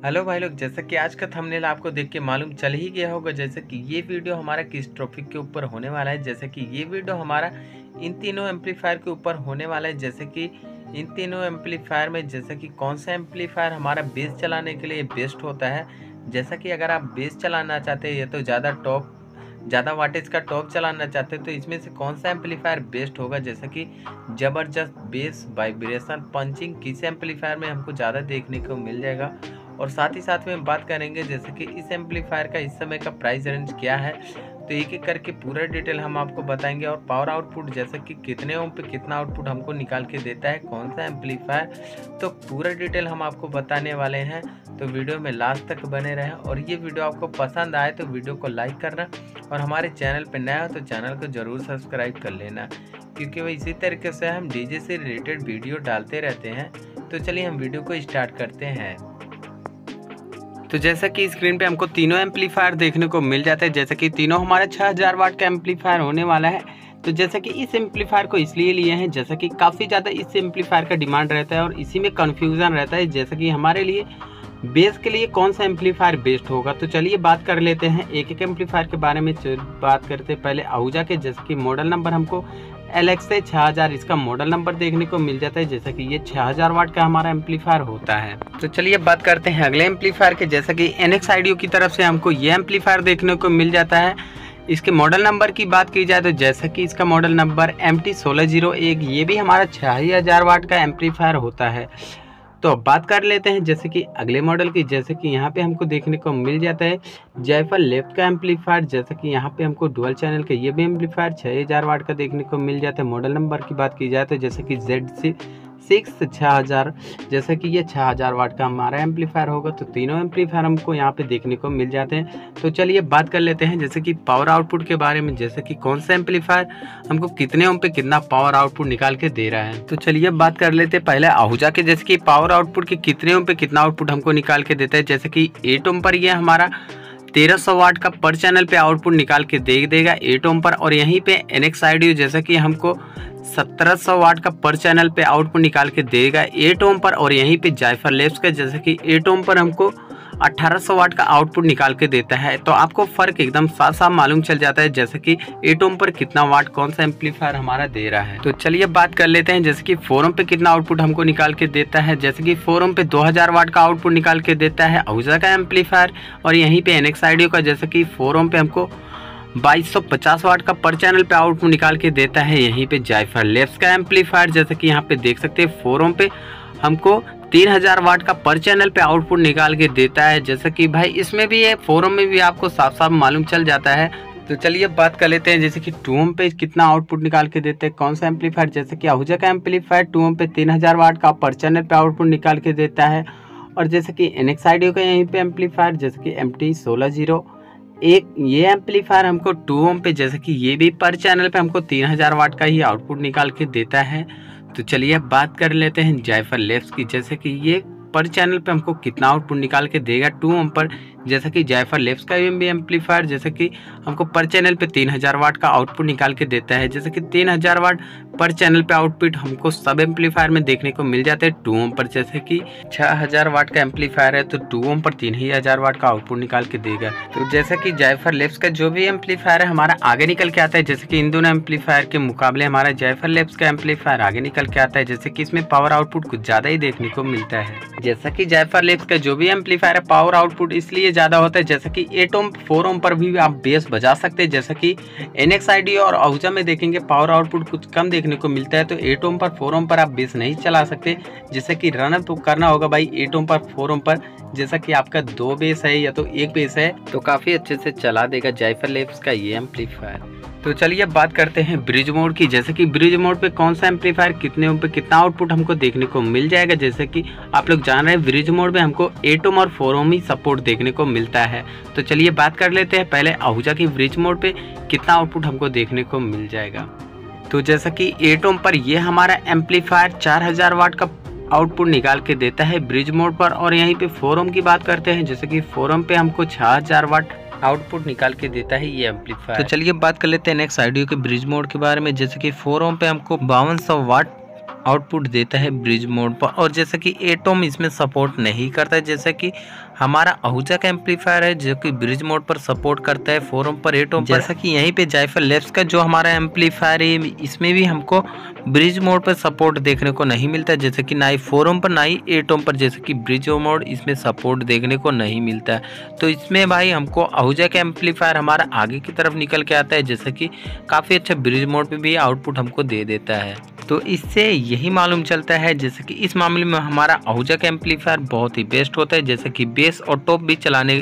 Hello भाई लोग, जैसा कि आज का थंबनेल आपको देख के मालूम चल ही गया होगा जैसे कि ये वीडियो हमारा किस टॉपिक के ऊपर होने वाला है। जैसे कि ये वीडियो हमारा इन तीनों एम्पलीफायर के ऊपर होने वाला है। जैसे कि इन तीनों एम्पलीफायर में जैसे कि कौन सा एम्पलीफायर हमारा बेस चलाने के लिए बेस्ट होता है। जैसा कि अगर आप बेस चलाना चाहते हैं या तो ज़्यादा वाटेज का टॉप चलाना चाहते हैं तो इसमें से कौन सा एम्पलीफायर बेस्ट होगा। जैसे कि ज़बरदस्त बेस वाइब्रेशन पंचिंग किस एम्पलीफायर में हमको ज़्यादा देखने को मिल जाएगा। और साथ ही साथ में बात करेंगे जैसे कि इस एम्पलीफायर का इस समय का प्राइस रेंज क्या है, तो एक एक करके पूरा डिटेल हम आपको बताएंगे। और पावर आउटपुट जैसे कि कितने ओम पे कितना आउटपुट हमको निकाल के देता है कौन सा एम्पलीफायर, तो पूरा डिटेल हम आपको बताने वाले हैं। तो वीडियो में लास्ट तक बने रहें। और ये वीडियो आपको पसंद आए तो वीडियो को लाइक करना, और हमारे चैनल पर नया हो तो चैनल को ज़रूर सब्सक्राइब कर लेना, क्योंकि वह इसी तरीके से हम डीजे से रिलेटेड वीडियो डालते रहते हैं। तो चलिए हम वीडियो को स्टार्ट करते हैं। तो जैसा कि स्क्रीन पे हमको तीनों एम्पलीफायर देखने को मिल जाते हैं। जैसे कि तीनों हमारे 6000 वाट का एम्पलीफायर होने वाला है। तो जैसे कि इस एम्पलीफायर को इसलिए लिए हैं जैसा कि काफ़ी ज़्यादा इस एम्पलीफायर का डिमांड रहता है और इसी में कन्फ्यूज़न रहता है जैसे कि हमारे लिए बेस के लिए कौन सा एम्पलीफायर बेस्ट होगा। तो चलिए बात कर लेते हैं एक एक एम्पलीफायर के बारे में। बात करते हैं पहले आहूजा के, जैसे कि मॉडल नंबर हमको LXA 6000 इसका मॉडल नंबर देखने को मिल जाता है। जैसा कि ये 6000 वाट का हमारा एम्पलीफायर होता है। तो चलिए बात करते हैं अगले एम्पलीफायर के, जैसा कि NX IDEO की तरफ से हमको ये एम्पलीफायर देखने को मिल जाता है। इसके मॉडल नंबर की बात की जाए तो जैसा कि इसका मॉडल नंबर MT1601, ये भी हमारा 6000 वाट का एम्पलीफायर होता है। तो अब बात कर लेते हैं जैसे कि अगले मॉडल की, जैसे कि यहाँ पे हमको देखने को मिल जाता है जायफल लेफ्ट का एम्पलीफायर। जैसे कि यहाँ पे हमको डुअल चैनल का ये भी एम्पलीफायर 6000 वाट का देखने को मिल जाता है। मॉडल नंबर की बात की जाए तो जैसे कि ZC6 6000, जैसे कि ये 6000 वाट का हमारा एम्पलीफायर होगा। तो तीनों एम्पलीफायर हमको यहाँ पे देखने को मिल जाते हैं। तो चलिए बात कर लेते हैं जैसे कि पावर आउटपुट के बारे में, जैसे कि कौन सा एम्पलीफायर हमको कितने ओम पे कितना पावर आउटपुट निकाल के दे रहा है। तो चलिए बात कर लेते हैं पहले आहूजा के, जैसे कि पावर आउटपुट के कितने ओम पे कितना आउटपुट हमको निकाल के देता है। जैसे कि 8 ओम पर ये हमारा 1300 वाट का पर चैनल पे आउटपुट निकाल के दे देगा 8 ओम पर। और यहीं पे NX IDEO जैसा कि हमको 1700 वाट का पर चैनल पे आउटपुट निकाल के देगा 8 ओम पर। और यहीं पे जायफल लेब्स का जैसे कि 8 ओम पर हमको 1800 वाट का आउटपुट निकाल के देता है। तो आपको फ़र्क एकदम साफ साफ मालूम चल जाता है जैसे कि 8 ओम पर कितना वाट कौन सा एम्पलीफायर हमारा दे रहा है। तो चलिए बात कर लेते हैं जैसे कि 4 ओम पे कितना आउटपुट हमको निकाल के देता है। जैसे कि 4 ओम पे 2000 वाट का आउटपुट निकाल के देता है आहूजा का एम्पलीफायर। और यहीं पे NX IDEO का जैसे कि 4 ओम पे हमको 2250 वाट का पर चैनल पे आउटपुट निकाल के देता है। यहीं पे जायफल लेब्स का एम्पलीफायर जैसे कि यहाँ पे देख सकते हैं 4 ओम पे हमको 3000 वाट का पर चैनल पे आउटपुट निकाल के देता है। जैसे कि भाई इसमें भी है 4 ओम में भी आपको साफ साफ मालूम चल जाता है। तो चलिए बात कर लेते हैं जैसे कि 2 ओम पे कितना आउटपुट निकाल के देते हैं कौन सा एम्पलीफायर। जैसे कि आहूजा का एम्पलीफायर 2 ओम पे 3000 वाट का पर चैनल पे आउटपुट निकाल के देता है। और जैसे कि NX IDEO का यहीं पे एम्पलीफायर जैसे कि MT1601, ये एम्पलीफायर हमको 2 ओम पे जैसे कि ये भी पर चैनल पे हमको 3000 वाट का ही आउटपुट निकाल के देता है। तो चलिए अब बात कर लेते हैं जायफल लेब्स की, जैसे कि ये पर चैनल पे हमको कितना आउटपुट निकाल के देगा 2 ओम पर। जैसे कि जायफल लेब्स का भी एम्पलीफायर जैसे कि हमको पर चैनल पे 3000 वाट का आउटपुट निकाल के देता है। जैसे कि 3000 वाट पर चैनल पे आउटपुट हमको सब एम्पलीफायर में देखने को मिल जाते हैं 2 ओम पर। जैसे कि 6000 वाट का एम्पलीफायर है तो 2 ओम पर 3000 वाट का आउटपुट निकाल के देगा। तो जैसे कि जायफल लेब्स का जो भी एम्पलीफायर है हमारा आगे निकल के आता है। जैसे कि इन दोनों एम्पलीफायर के मुकाबले हमारा जायफल लेब्स का एम्पलीफायर आगे निकल के आता है। जैसे कि इसमें पावर आउटपुट कुछ ज़्यादा ही देखने को मिलता है। जैसा कि जायफल लेब्स का जो भी एम्पलीफायर है पावर आउटपुट इसलिए ज़्यादा होता है जैसे कि 8 ओम 4 ओम पर भी आप बेस बजा सकते हैं। जैसे कि NX IDEO और आहूजा में देखेंगे पावर आउटपुट कुछ कम देखने को मिलता है। तो 8 ओम पर 4 ओम पर आप बेस नहीं चला सकते। जैसे कि रनअप करना होगा भाई 8 ओम पर 4 ओम पर, जैसा कि आपका 2 बेस है या तो 1 बेस है तो काफ़ी अच्छे से चला देगा जायफल लेब्स का ये एम्पलीफायर। तो चलिए अब बात करते हैं ब्रिज मोड की, जैसे कि ब्रिज मोड पे कौन सा एम्पलीफायर कितने ओम पे कितना आउटपुट हमको देखने को मिल जाएगा। जैसे कि आप लोग जान रहे हैं ब्रिज मोड में हमको 8 ओम और 4 ओम ही सपोर्ट देखने को मिलता है। तो चलिए बात कर लेते हैं पहले आहूजा की ब्रिज मोड पे कितना आउटपुट हमको देखने को मिल जाएगा। तो जैसा कि 8 ओम पर ये हमारा एम्पलीफायर 4000 वाट का आउटपुट निकाल के देता है ब्रिज मोड पर। और यहीं पे 4 ओम की बात करते हैं, जैसे कि 4 ओम पे हमको 6000 वाट आउटपुट निकाल के देता है ये एम्पलीफायर। तो चलिए बात कर लेते हैं NX IDEO के ब्रिज मोड के बारे में। जैसे कि 4 ओम पे हमको 5200 वाट आउटपुट देता है ब्रिज मोड पर। और जैसा कि एटोम इसमें सपोर्ट नहीं करता है, जैसा कि हमारा आहूजा का एम्पलीफायर है जो कि ब्रिज मोड पर सपोर्ट करता है, फोरम पर एटोम पर। जैसा कि यहीं पे जायफल लैब्स का जो हमारा एम्पलीफायर है इसमें भी हमको ब्रिज मोड पर सपोर्ट देखने को नहीं मिलता है, जैसे कि ना ही फोरम पर ना ही एटोम पर जैसे कि ब्रिज मोड इसमें सपोर्ट देखने को नहीं मिलता है। तो इसमें भाई हमको आहूजा का एम्पलीफायर हमारा आगे की तरफ निकल के आता है, जैसे कि काफ़ी अच्छा ब्रिज मोड पे भी आउटपुट हमको दे देता है। तो इससे यही मालूम चलता है जैसे कि इस मामले में हमारा आहूजा का एम्पलीफायर बहुत ही बेस्ट होता है, जैसे कि बेस और टॉप भी चलाने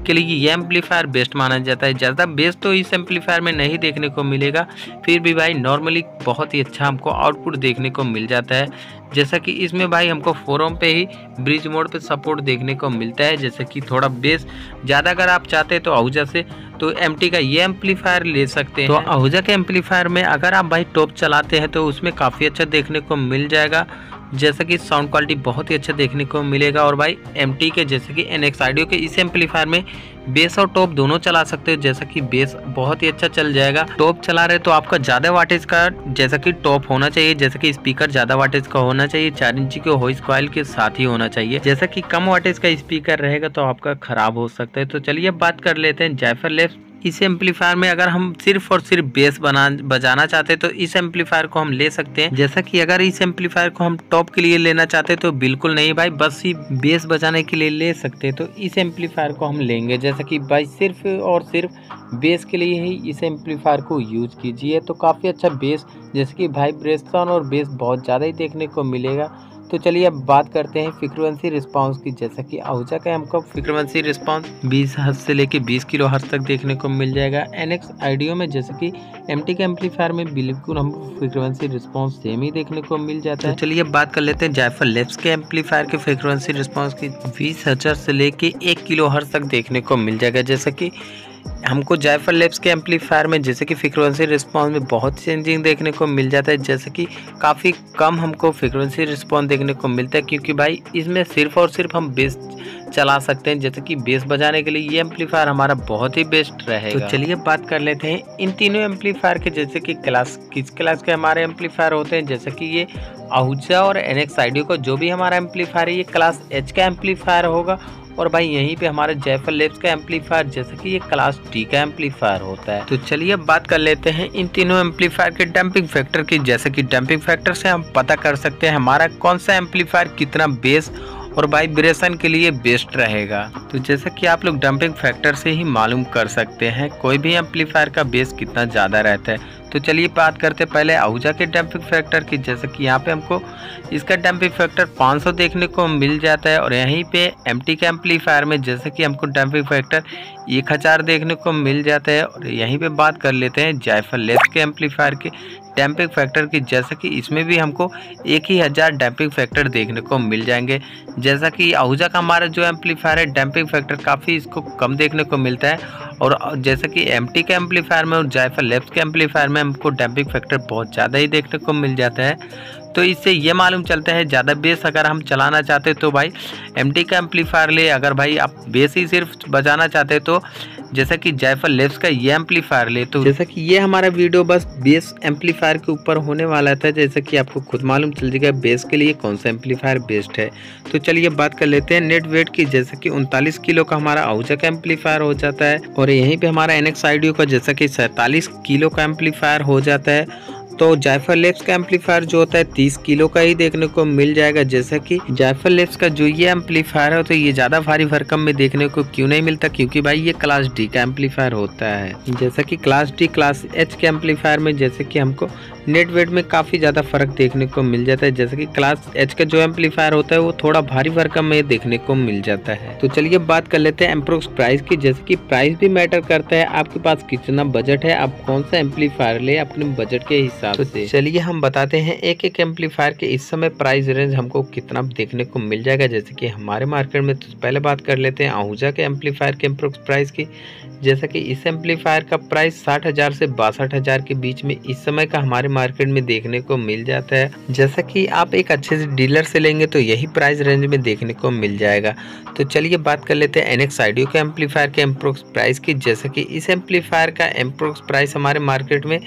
के लिए ये एम्पलीफायर बेस्ट माना जाता है। ज़्यादा बेस तो इस एम्पलीफायर में नहीं देखने को मिलेगा, फिर भी भाई नॉर्मली बहुत ही अच्छा हमको आउटपुट देखने को मिल जाता है। जैसा कि इसमें भाई हमको फोरम पे ही ब्रिज मोड पे सपोर्ट देखने को मिलता है, जैसे कि थोड़ा बेस ज़्यादा अगर आप चाहते हैं तो आहूजा से तो एमटी का ये एम्पलीफायर ले सकते हैं। तो आहूजा के एम्पलीफायर में अगर आप भाई टॉप चलाते हैं तो उसमें काफ़ी अच्छा देखने को मिल जाएगा, जैसा कि साउंड क्वालिटी बहुत ही अच्छा देखने को मिलेगा। और भाई एमटी के जैसे कि एनएक्स ऑडियो के इस एम्पलीफायर में बेस और टॉप दोनों चला सकते हैं, जैसा कि बेस बहुत ही अच्छा चल जाएगा। टॉप चला रहे तो आपका ज़्यादा वाटेज का जैसा कि टॉप होना चाहिए, जैसा कि स्पीकर ज़्यादा वाटेज का होना चाहिए, 4 इंची के वॉइस कॉइल के साथ ही होना चाहिए। जैसा कि कम वाटेज का स्पीकर रहेगा तो आपका खराब हो सकता है। तो चलिए बात कर लेते हैं जायफल लैब्स। इस एम्पलीफायर में अगर हम सिर्फ और सिर्फ बेस बजाना चाहते हैं तो इस एम्पलीफायर को हम ले सकते हैं। जैसा कि अगर इस एम्पलीफायर को हम टॉप के लिए लेना चाहते हैं तो बिल्कुल नहीं भाई, बस ही बेस बजाने के लिए ले सकते हैं तो इस एम्पलीफायर को हम लेंगे। जैसा कि भाई सिर्फ और सिर्फ बेस के लिए ही इस एम्पलीफायर को यूज कीजिए, तो काफ़ी अच्छा बेस जैसे कि वाइब्रेशन और बेस बहुत ज़्यादा ही देखने को मिलेगा। तो चलिए अब बात करते हैं फ्रीक्वेंसी रिस्पांस की। जैसा कि आहूजा का हमको फ्रीक्वेंसी रिस्पांस 20 हर्ट्ज से लेके 20 किलो हर्ट्ज तक देखने को मिल जाएगा। एनएक्स ऑडियो में जैसे कि एमटी के एम्पलीफायर में बिल्कुल हम फ्रीक्वेंसी रिस्पांस सेम ही देखने को मिल जाता है। तो चलिए अब बात कर लेते हैं जायफल लैब्स के एम्पलीफायर के फ्रीक्वेंसी रिस्पांस की 20 हर्ट्ज से लेके 1 किलो हर्ट्ज तक देखने को मिल जाएगा। जैसा कि हमको जायफल लैब्स के एम्पलीफायर में जैसे कि फ्रीक्वेंसी रिस्पांस में बहुत चेंजिंग देखने को मिल जाता है, जैसे कि काफ़ी कम हमको फ्रीक्वेंसी रिस्पांस देखने को मिलता है, क्योंकि भाई इसमें सिर्फ और सिर्फ हम बेस चला सकते हैं। जैसे कि बेस बजाने के लिए ये एम्पलीफायर हमारा बहुत ही बेस्ट रहेगा। तो चलिए बात कर लेते हैं इन तीनों एम्पलीफायर के, जैसे कि किस क्लास के हमारे एम्पलीफायर होते हैं। जैसे कि ये आहूजा और एनएक्स ऑडियो का जो भी हमारा एम्पलीफायर है ये क्लास एच का एम्पलीफायर होगा। और भाई यहीं पे हमारे जायफल लैब्स का एम्पलीफायर जैसे कि ये क्लास डी का एम्पलीफायर होता है। तो चलिए अब बात कर लेते हैं इन तीनों एम्पलीफायर के डैम्पिंग फैक्टर की। जैसे कि डैम्पिंग फैक्टर से हम पता कर सकते हैं हमारा कौन सा एम्पलीफायर कितना बेस और वाइब्रेशन के लिए बेस्ट रहेगा। तो जैसा कि आप लोग डैम्पिंग फैक्टर से ही मालूम कर सकते हैं कोई भी एम्पलीफायर का बेस कितना ज़्यादा रहता है। तो चलिए बात करते हैं पहले आहूजा के डैम्पिंग फैक्टर की। जैसे कि यहाँ पे हमको इसका डैम्पिंग फैक्टर 500 देखने को मिल जाता है, और यहीं पे एमटी के एम्पलीफायर में जैसे कि हमको डैम्पिंग फैक्टर 1000 देखने को मिल जाता है। और यहीं पे बात कर लेते हैं जायफल लैब्स के एम्पलीफायर के डैम्पिंग फैक्टर की। जैसा कि इसमें भी हमको 1000 डैम्पिंग फैक्टर देखने को मिल जाएंगे। जैसा कि आहूजा का हमारा जो एम्पलीफायर है डैम्पिंग फैक्टर काफ़ी इसको कम देखने को मिलता है, और जैसे कि एमटी के एम्पलीफायर में और जायफल लैब्स के एम्पलीफायर में हमको डैम्पिंग फैक्टर बहुत ज़्यादा ही देखने को मिल जाता है। तो इससे ये मालूम चलता है ज़्यादा बेस अगर हम चलाना चाहते हैं तो भाई एमटी का एम्पलीफायर ले, अगर भाई आप बेस ही सिर्फ बजाना चाहते हैं तो जैसा कि जायफल लैब्स का ये एम्पलीफायर ले। तो जैसा कि ये हमारा वीडियो बस बेस एम्पलीफायर के ऊपर होने वाला था, जैसा कि आपको खुद मालूम चल जाएगा बेस के लिए कौन सा एम्पलीफायर बेस्ट है। तो चलिए बात कर लेते हैं नेट वेट की। जैसे कि 39 किलो का हमारा आहूजा का एम्पलीफायर हो जाता है, और यहीं पे हमारा एनएक्स ऑडियो का जैसा कि 47 किलो का एम्पलीफायर हो जाता है। तो जायफल लैब्स का एम्पलीफायर जो होता है 30 किलो का ही देखने को मिल जाएगा। जैसा कि जायफल लैब्स का जो ये एम्पलीफायर है तो ये ज़्यादा भारी भरकम में देखने को क्यों नहीं मिलता, क्योंकि भाई ये क्लास डी का एम्पलीफायर होता है। जैसा कि क्लास डी क्लास एच के एम्पलीफायर में जैसे कि हमको नेट वेट में काफ़ी ज़्यादा फर्क देखने को मिल जाता है। जैसे कि क्लास एच का जो एम्पलीफायर होता है वो थोड़ा भारी भरकम में देखने को मिल जाता है। तो चलिए बात कर लेते हैं अप्रोक्स प्राइस की। जैसे कि प्राइस भी मैटर करता है, आपके पास कितना बजट है, आप कौन सा एम्पलीफायर ले अपने बजट के हिसाब से। चलिए हम बताते हैं एक एक एम्पलीफायर के इस समय प्राइस रेंज हमको कितना देखने को मिल जाएगा। जैसे कि हमारे मार्केट में तो पहले बात कर लेते हैं आहूजा के एम्पलीफायर के अप्रोक्स प्राइस की। जैसा कि इस एम्पलीफायर का प्राइस 60,000 से 62,000 के बीच में इस समय का हमारे मार्केट में देखने को मिल जाता है। जैसा कि आप एक अच्छे से डीलर से लेंगे तो यही प्राइस रेंज में देखने को मिल जाएगा। तो चलिए बात कर लेते हैं एनएक्स ऑडियो के एम्पलीफायर के अप्रोक्स प्राइस की। जैसा कि इस एम्पलीफायर का अप्रोक्स प्राइस हमारे मार्केट में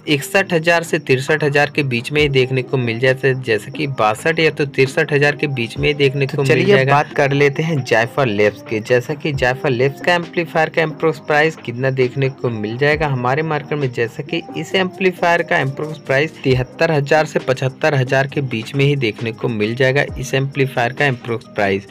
61,000 से 63,000 के बीच में ही देखने को मिल जाता है, जैसे कि 62 या तो 63,000 के बीच में ही देखने को मिल जाएगा। चलिए बात कर लेते हैं जायफल लैब्स के। जैसा कि जायफल लैब्स का एम्पलीफायर का अप्रोक्स प्राइस कितना देखने को मिल जाएगा हमारे मार्केट में, जैसा कि इस एम्पलीफायर का अप्रोक्स प्राइस 73,000 से 75,000 के बीच में ही देखने को मिल जाएगा इस एम्पलीफायर का अप्रोक्स प्राइस।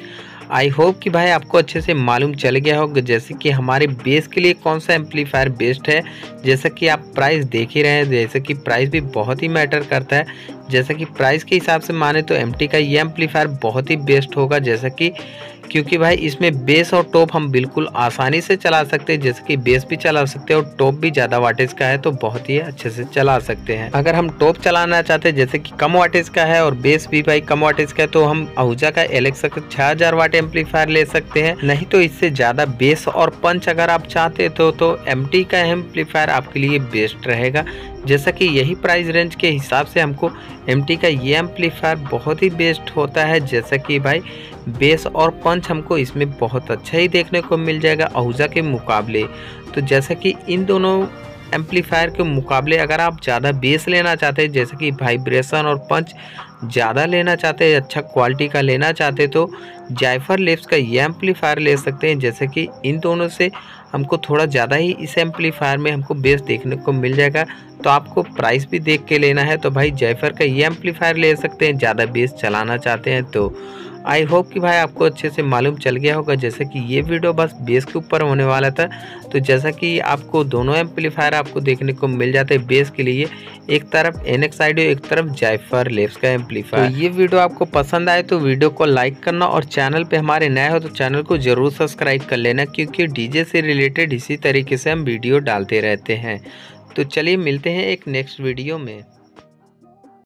आई होप कि भाई आपको अच्छे से मालूम चल गया होगा जैसे कि हमारे बेस के लिए कौन सा एम्पलीफायर बेस्ट है। जैसा कि आप प्राइस देख ही रहे हैं, जैसे कि प्राइस भी बहुत ही मैटर करता है। जैसा कि प्राइस के हिसाब से माने तो एमटी का ये एम्पलीफायर बहुत ही बेस्ट होगा, जैसा कि क्योंकि भाई इसमें बेस और टॉप हम बिल्कुल आसानी से चला सकते हैं। जैसे कि बेस भी चला सकते हैं और टॉप भी ज़्यादा वाटेज का है तो बहुत ही अच्छे से चला सकते हैं। अगर हम टॉप चलाना चाहते हैं जैसे कि कम वाटेज का है और बेस भी भाई कम वाटेज का है तो हम आहूजा का एलेक्सा का 6000 वाट एम्पलीफायर ले सकते हैं। नहीं तो इससे ज़्यादा बेस और पंच अगर आप चाहते तो एमटी का एम्पलीफायर आपके लिए बेस्ट रहेगा। जैसा कि यही प्राइस रेंज के हिसाब से हमको एमटी का ये एम्पलीफायर बहुत ही बेस्ट होता है। जैसा कि भाई बेस और पंच हमको इसमें बहुत अच्छा ही देखने को मिल जाएगा आहूजा के मुकाबले। तो जैसा कि इन दोनों एम्पलीफायर के मुकाबले अगर आप ज़्यादा बेस लेना चाहते हैं, जैसे कि वाइब्रेशन और पंच ज़्यादा लेना चाहते हैं, अच्छा क्वालिटी का लेना चाहते तो जायफल लैब्स का ये एम्पलीफायर ले सकते हैं। जैसे कि इन दोनों से हमको थोड़ा ज़्यादा ही इस एम्पलीफायर में हमको बेस देखने को मिल जाएगा। तो आपको प्राइस भी देख के लेना है तो भाई जायफल का ये एम्पलीफायर ले सकते हैं ज़्यादा बेस चलाना चाहते हैं तो। आई होप कि भाई आपको अच्छे से मालूम चल गया होगा। जैसे कि ये वीडियो बस बेस के ऊपर होने वाला था, तो जैसा कि आपको दोनों एम्पलीफायर आपको देखने को मिल जाते हैं बेस के लिए, एक तरफ एनएक्स ऑडियो एक तरफ जायफल लैब्स का एम्पलीफायर। तो ये वीडियो आपको पसंद आए तो वीडियो को लाइक करना और चैनल पे हमारे नए हो तो चैनल को जरूर सब्सक्राइब कर लेना, क्योंकि डीजे से रिलेटेड इसी तरीके से हम वीडियो डालते रहते हैं। तो चलिए मिलते हैं एक नेक्स्ट वीडियो में।